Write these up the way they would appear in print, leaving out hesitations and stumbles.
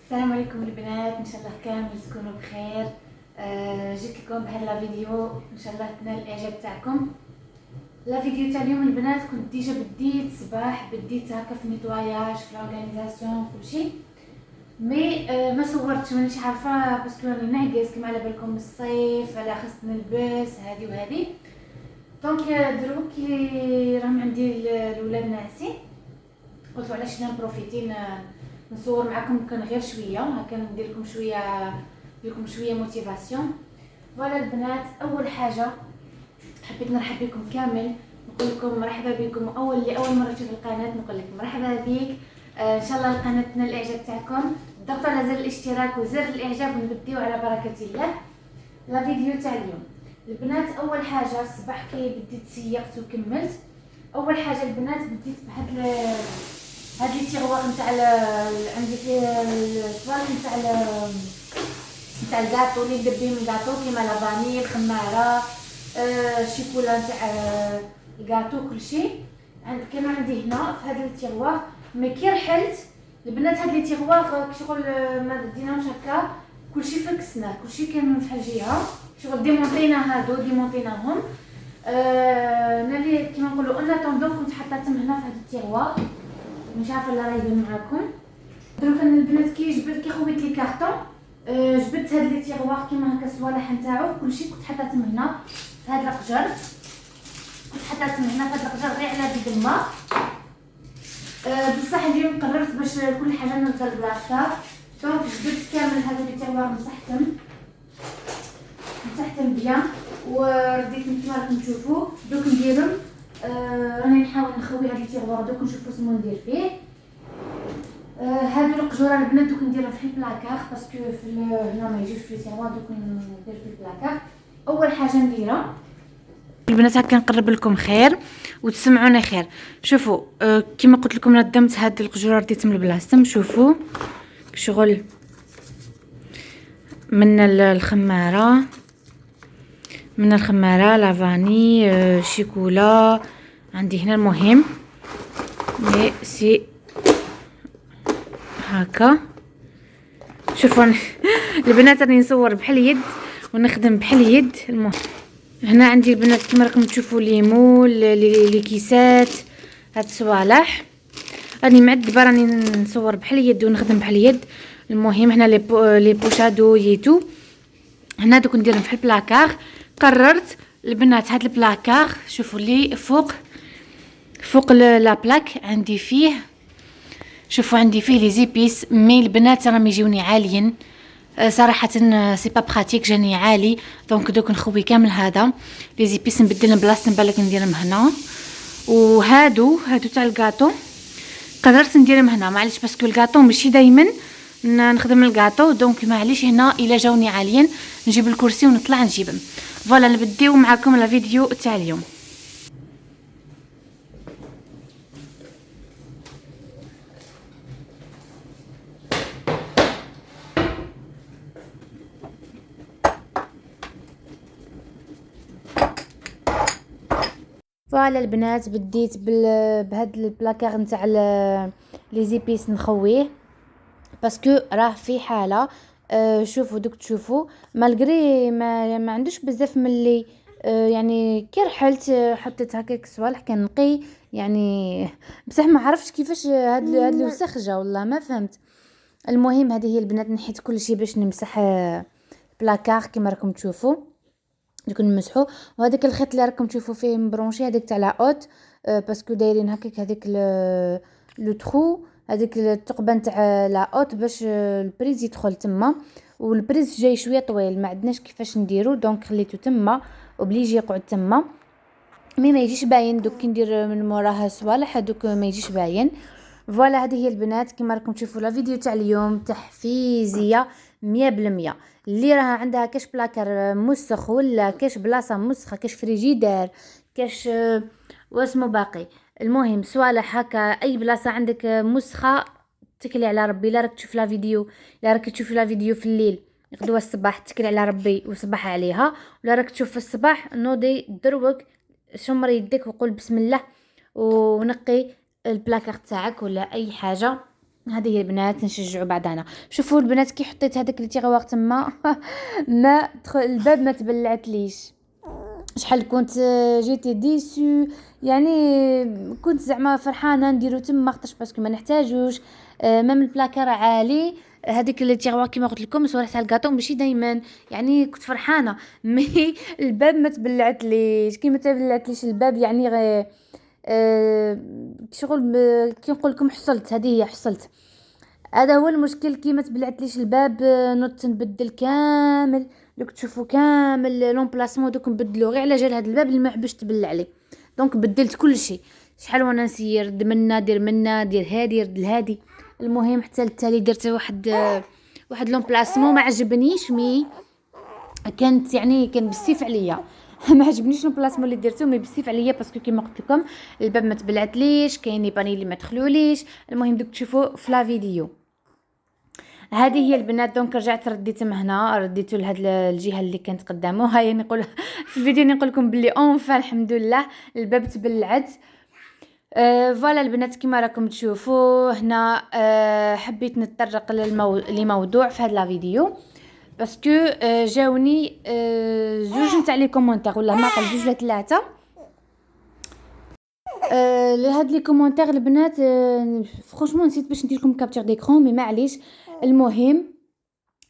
السلام عليكم البنات، ان شاء الله كامل تكونوا بخير. جيت لكم بهذا لا فيديو ان شاء الله تنال الاعجاب تاعكم. لا فيديو تاع اليوم البنات كنت ديجا بديت صباح، بديت هكا في النيتواياج في الاورغانيزاسيون كلشي، مي ما صورتش مانيش عارفه باسكو راني نعكس كما على بالكم الصيف على خص نلبس هذه وهذه. دونك دروك كي راهم عندي الاولاد ناعسين قلت علاش نبروفيتي نصور معكم يمكن غير شويه هكا ندير لكم شويه موتيفاسيون. فوالا البنات، اول حاجه حبيت نرحب بكم كامل، نقول لكم مرحبا بكم. اول مره تشوف القناه نقول لك مرحبا بك. ان شاء الله القناه تنال الاعجاب تاعكم، ضغطوا على زر الاشتراك وزر الاعجاب ونبديو على بركه الله لا فيديو تاع اليوم. البنات اول حاجه الصباح كي بديت سيقت وكملت، اول حاجه البنات بديت بهاد لي تيغوار نتاع عندي فيه الصوالح نتاع الكاطو اللي ندير بهم الكاطو كيما لا فاني الخماره الشيكولا نتاع الكاطو كلشي كانوا عندي هنا في هذا التيغوار. مي كي رحلت البنات هاد لي تيغوار شغل ما ديناهمش هكا، كلشي فكسناه، كلشي كان في الجهه شغل ديمونطيناهم. نالي كيما نقولوا اون اتوندون كنت حطاتهم هنا في هذا التيغوار، مش عارفه لا راه يبان معاكم. دروك انا البنات كي خويت لي كارطون جبت هاد لي تيغوار كيما هكا الصوالح نتاعو كلشي كنت حطاتهم هنا في هاد القجر، غير على بيد الماء. بصح اليوم قررت باش كل حاجه نرجع لبلاصتها، دونك جبت كامل هاد لي تيغوار مسحتهم بيان ورديتهم كيما راكم تشوفوا. دوك نديرهم راني نحاول نخوي هاد لي تيغوار دوك نشوفوا شنو ندير فيه. هادو القجوره البنات دوك نديرهم في البلاكار باسكو هنا ما يجيوش في التيغوار، دوك ندير في البلاكار. اول حاجه نديرها البنات هكا نقرب لكم خير وتسمعوني خير. شوفوا كيما قلت لكم ندمت هاد القجوره رديتهم لبلاصتهم. شوفوا شغل من الخماره لافاني شيكولا عندي هنا. المهم مي سي هكا شوفوا البنات راني نصور بحال يد ونخدم بحال يد. المهم هنا عندي البنات كما راكم تشوفوا ليمون لي كيسات هاد الصوالح راني معذبه، راني نصور بحال يد ونخدم بحال يد. المهم هنا لي بوشادو يتو هنا دوك نديرهم في البلاكار. قررت البنات هاد البلاكار شوفوا لي فوق لا بلاك عندي فيه، شوفوا عندي فيه لي زيبيس. مي البنات راهم يجوني عاليين صراحه، سي با براتيك جاني عالي، دونك دوك نخوي كامل هذا لي زيبيس نبدلهم بلاصه بالك نديرهم هنا. وهادو تاع الكاطو قررت نديرهم هنا، معليش باسكو الكاطو ماشي دائما نخدم الكاطو، دونك معليش هنا الا جاوني عاليين نجيب الكرسي ونطلع نجيبهم. فوالا نبديو معكم لا فيديو تاع اليوم. فوالا البنات بديت بهاد البلاكار نتاع لي زيبيس نخويه باسكو راه في حاله. شوفوا دوك تشوفوا مالغري ما عندوش بزاف ملي يعني كي رحلت حطيت هكاك صوالح كان نقي يعني، بصح ما عرفتش كيفاش هاد الوسخ جا والله ما فهمت. المهم هذه هي البنات نحيت كل شيء باش نمسح بلاكار كما راكم تشوفوا دوك نمسحو. وهذاك الخيط اللي راكم تشوفوا فيه مبرونشي هذاك تاع لا اوت باسكو دايرين هكاك هذاك لو ترو هذيك الثقبه نتاع لا اوت باش البريز يدخل تما، والبريز جاي شويه طويل ما عندناش كيفاش نديرو دونك خليته تما وبليجي يقعد تما مي ما يجيش باين. دوك كي ندير من موراها صوالح هذوك ما يجيش باين. فوالا هذه هي البنات كما راكم تشوفوا لا فيديو تاع اليوم تحفيزيه 100%. اللي راها عندها كاش بلاكر مسخ ولا كاش بلاصه مسخه كاش فريجيدير كاش واسمو باقي، المهم صوالح هكا اي بلاصه عندك مسخه تكلي على ربي. لا راك تشوف لا فيديو، لا راك تشوف لا فيديو في الليل غدوه الصباح تكلي على ربي وصباح عليها، ولا راك تشوف في الصباح نوضي دروك شمر يدك وقول بسم الله ونقي البلاكار تاعك ولا اي حاجه هذه هي البنات، نشجعوا بعضنا. شوفوا البنات كي حطيت هذاك لي تيغوار تما ما دخل الباب ما تبلعتليش. شحال كنت جيتي ديسو، يعني كنت زعما فرحانه نديرو تما خاطرش باسكو ما نحتاجوش. مام البلاكار عالي، هذيك اللي تيغوا كيما قلت لكم صورة تاع الكاطو ماشي دائما، يعني كنت فرحانه. مي الباب ما تبلعتليش كي ما تبلعتليش الباب، يعني أه شغل كي نقول لكم حصلت، هذه هي حصلت. هذا هو المشكل، كي ما تبلعتليش الباب نط نبدل كامل. دوك تشوفوا كامل لومبلاسمون دوك نبدلو غير على جال هذا الباب اللي ما حبش تبلع لي. دونك بدلت كل شيء. شحال وانا نسير دير منا دير هادي دير هادي. المهم حتى التالي درت واحد لومبلاسمون ما عجبنيش، مي كانت يعني كان بسيف عليا. ما عجبنيش البلاصمون اللي درتو، مي بسيف عليا باسكو كيما قلت لكم الباب ما تبلعتليش، كاين لي باني اللي ما دخلوليش. المهم دوك تشوفوا في لا فيديو. هذه هي البنات. دونك رجعت رديت من هنا، رديته لهاد الجهه اللي كانت قدامه. هاي نقول في الفيديو نقول لكم بلي اونفا الحمد لله الباب تبلعت. فوالا البنات كما راكم تشوفوا هنا. حبيت نتطرق لموضوع في هذا لا فيديو باسكو جاوني زوج نتاع لي كومونتير ولا ما قل زوج ولا ثلاثه لهاد لي كومونتير البنات. فرانشمون نسيت باش ندير لكم كابتور ديكرون، مي معليش. المهم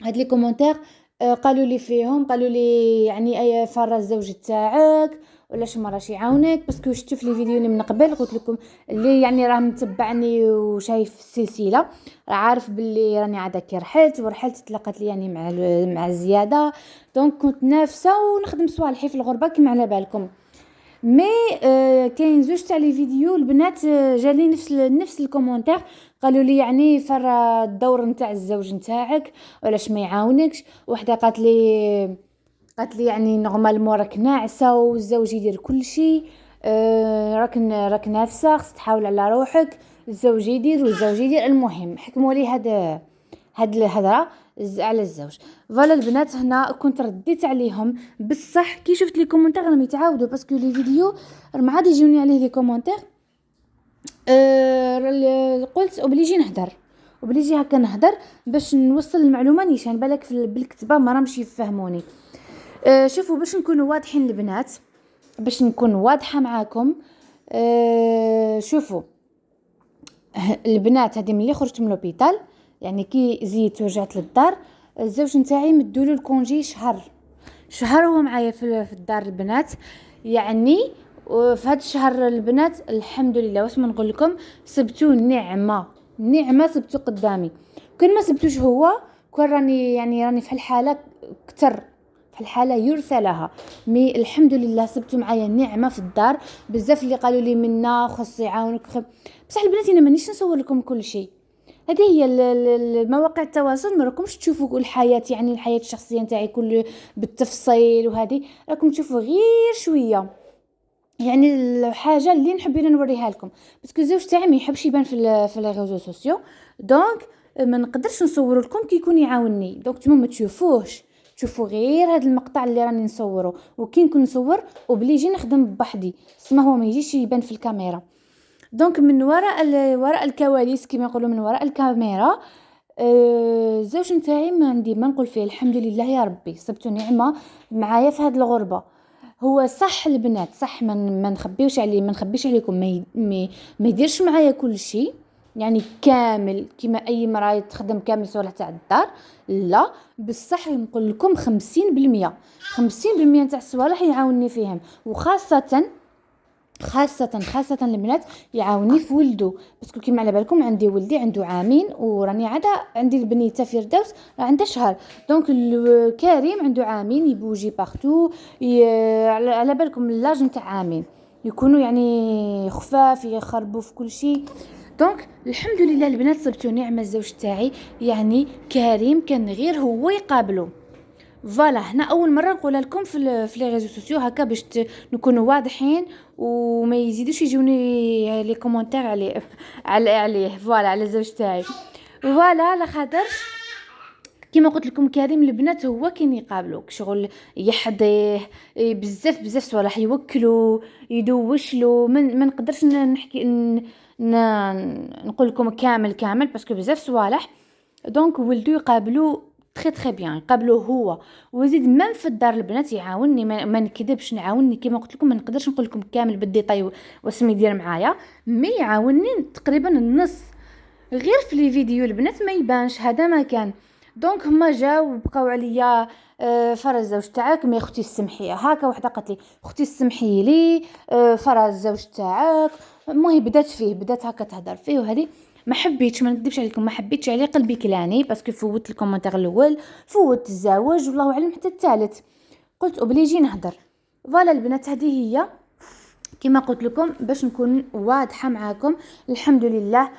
هاد لي كومونتير قالوا لي فيهم، قالوا لي يعني اي فرا الزوج تاعك ولا شو ما راش يعاونك، باسكو شفتو في لي فيديو اللي من قبل قلت لكم اللي يعني راه متبعني وشايف السلسله راه عارف باللي راني عاده كي ورحلت تلاقات لي يعني مع الزياده. دونك كنت نافسه ونخدم صوالحي في الغربه كما على بالكم. مي كاين زوج تاع لي فيديو البنات جالي نفس الكومونتير، قالوا لي يعني فرا الدور نتاع الزوج نتاعك ولاش ما يعاونكش. وحده قالت لي يعني نورمالمون راك ناعسه والزوج يدير كل شيء. راك نافسه خص تحاول على روحك، الزوج يدير والزوج يدير. المهم حكموا لي هاد الهضره على الزوج. فوالا البنات هنا كنت رديت عليهم بصح كي شفت لي كومونتير راهم يتعاودوا باسكو لي فيديو ما عاد يجوني عليه لي كومونتير. قلت اوبليجي نهدر، اوبليجي هكا نهدر باش نوصل المعلومه نيشان بالك بالكتابه ما راهمش يفهموني. شوفوا باش نكونوا واضحين البنات، باش نكون واضحه معاكم. شوفوا البنات هذه ملي خرجت من لوبيتال يعني كي زيت ورجعت للدار، الزوج نتاعي مدولو الكونجي شهر هو معايا في الدار البنات. يعني في هذا الشهر البنات الحمد لله واش ما نقول لكم سبتو نعمه سبتو قدامي. كان ما سبتوش هو كون راني في الحاله كتر في الحاله يرثى لها. مي الحمد لله سبتو معايا نعمه في الدار. بزاف اللي قالوا لي منا خص يعاونك بصح البنات انا مانيش نصور لكم كل شيء. هذه هي المواقع التواصل ما راكمش تشوفوا الحياه، يعني الحياه الشخصيه نتاعي كل بالتفصيل، وهذه راكم تشوفوا غير شويه يعني الحاجه اللي نحب نوريها لكم باسكو الزوج تاعي ما يحبش يبان في لي ريزو سوسيو. دونك ما نقدرش نصور لكم كي يكون يعاونني. دونك نتوما ما تشوفوش، تشوفوا غير هذا المقطع اللي راني نصوره. وكي نكون نصور وبليجي نخدم بوحدي سما هو ما يجيش يبان في الكاميرا. دونك من وراء الكواليس كما يقولوا من وراء الكاميرا الزوج نتاعي ما عندي ما نقول فيه الحمد لله يا ربي صبتو نعمه معايا في هذه الغربه. هو صح البنات صح ما نخبيوش عليه ما نخبيش عليكم ما يديرش معايا كل شيء يعني كامل كما اي مراه تخدم كامل صالح تاع الدار. لا بصح نقول لكم 50% تاع الصوالح يعاونني فيهم. وخاصه البنات يعاونني في ولده باسكو كيما على بالكم عندي ولدي عنده عامين وراني عاده عندي البنيته فردوس راه عندها شهر. دونك كريم عنده عامين يبوجي بارتو على بالكم لاج نتاع عامين يكونوا يعني خفاف يخربوا في كل شيء. دونك الحمد لله البنات صبتوا نعمه الزوج تاعي يعني كريم كان غير هو يقابله. فوالا هنا اول مره نقولها لكم في لي ريزو سوسيو هكا باش نكونوا واضحين وما يزيدوش يجوني لي كومونتير عليه فوالا على الزوج تاعي. فوالا لا خاطرش كيما قلت لكم كريم البنات هو كاين يقابلوك شغل يحضيه بزاف صوالح يوكلو يدوشلو ما نقدرش نحكي نقول لكم كامل باسكو بزاف صوالح. دونك ولدو يقابلوا تري تري بيان، يقابلوه هو ويزيد ميم في الدار البنات يعاونني، ما نكذبش، نعاونني كيما قلت لكم. ما نقدرش نقول لكم كامل بالديتاي واسم يدير معايا، مي يعاونني تقريبا النص. غير في لي فيديو البنات ما يبانش، هذا ما كان. دونك هما جاو وبقاو عليا فرز الزوج تاعك، مي اختي السمحيه هكا وحده قالت لي اختي السمحي لي فرز الزوج تاعك. المهم بدات هكا تهضر فيه، وهذه ما حبيتش، ما نكذبش عليكم، ما حبيتش عليه، قلبي كلاني باسكو فوت الكومنتير الاول، فوت الزواج والله اعلم حتى الثالث، قلت اوبليجي نهضر. فوالا البنات هذه هي كما قلت لكم باش نكون واضحه معاكم. الحمد لله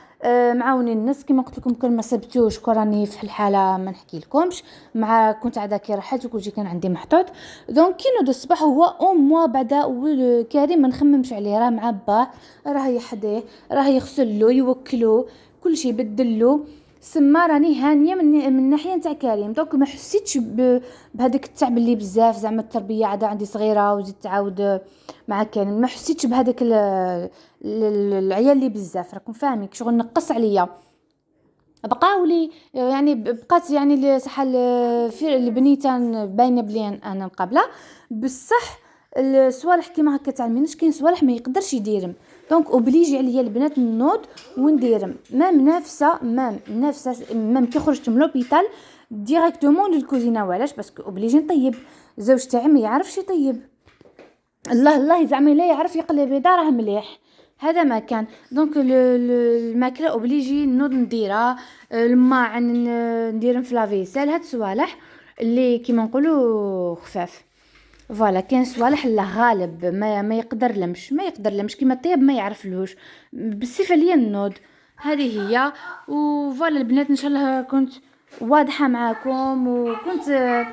معاوني الناس كما قلت لكم، كل ما صبتوش كراني في الحاله ما نحكي لكمش، مع كنت عاده كي رحت وكلشي كان عندي محطوط. دونك كي نوض الصباح هو او موا بعدا كريم ما نخممش عليه، راه مع باه، راه يحديه، راه يغسل له يوكلو كلشي يبدلو. سما راني هانيه من ناحيه نتاع كريم. دونك ما حسيتش بهذاك التعب اللي بزاف، زعما التربيه عاده عندي صغيره وزيد تعاود مع كريم، ما حسيتش بهذاك العيال اللي بزاف، راكم فاهمين شغل نقص عليا. بقاو لي يعني بقات يعني صح في البنيتان باينه بلي انا مقابله بصح الصوالح كيما هكا تاع المنش، كاين صوالح ما يقدرش يديرهم. دونك اوبليجي عليا البنات نوض ونديرهم. مام كي خرجت من لوبيتال ديريكتومون للكوزينه. وعلاش؟ باسكو اوبليجي نطيب، زوج تاعي ما يعرفش يطيب، الله زعما لا يعرف يقلي بيضه راه مليح، هذا ما كان. دونك الماكله اوبليجي نوض نديرها، الماعن نديرهم في لافيسيل، هاد الصوالح اللي كيما نقولوا خفاف. فوالا كاين صوالح الله غالب ما يقدر لمش كيما الطياب ما يعرفلوش، بالصفه ليا النوض. هذه هي. وفوالا البنات ان شاء الله كنت واضحه معاكم، وكنت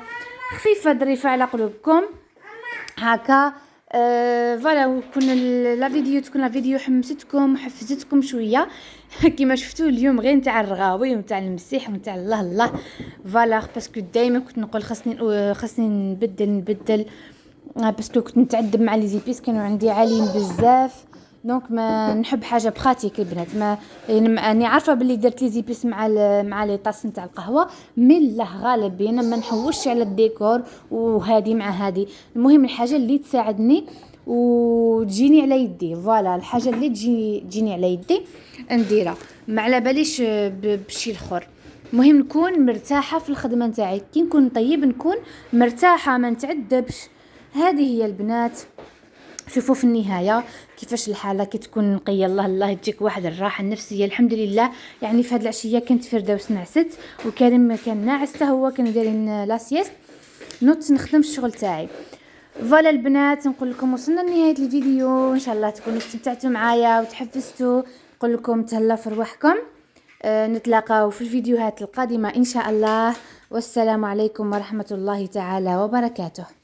خفيفه ظريفه على قلوبكم هكا. فوالا كنا لا فيديو تكون لا فيديو حمستكم وحفزتكم شويه كما شفتوا اليوم غير نتاع الرغاوي ونتاع المسيح ونتاع الله. فوالا باسكو دائما كنت نقول خاصني نبدل باسكو كنت نتعذب مع لي زيبيس، كانوا عندي عاليين بزاف. دونك ما نحب حاجه بخاتيك البنات، ما يعني عارفه باللي درت لي زيبيس مع لي طاس نتاع القهوه، من الله غالب انا ما نحوش على الديكور وهادي مع هادي. المهم الحاجه اللي تساعدني وتجيني على يدي، فوالا الحاجه اللي تجيني على يدي نديرها، ما على باليش بشي الاخر. المهم نكون مرتاحه في الخدمه نتاعي، كي نكون نطيب نكون مرتاحه ما نتعذبش. هذه هي البنات. شوفوا في النهايه كيفاش الحاله كي تكون نقيه، الله تجيك واحد الراحه النفسيه. الحمد لله يعني في هذه العشيه كنت فردوس نعست، وكريم كان ناعس حتى هو، كان دايرين لاسيست، نوضت نخدم الشغل تاعي. فوالا البنات نقول لكم وصلنا لنهايه الفيديو، ان شاء الله تكونوا استمتعتوا معايا وتحفزتوا. نقول لكم تهلاو في رواحكم، نتلاقاو في الفيديوهات القادمه ان شاء الله. والسلام عليكم ورحمه الله تعالى وبركاته.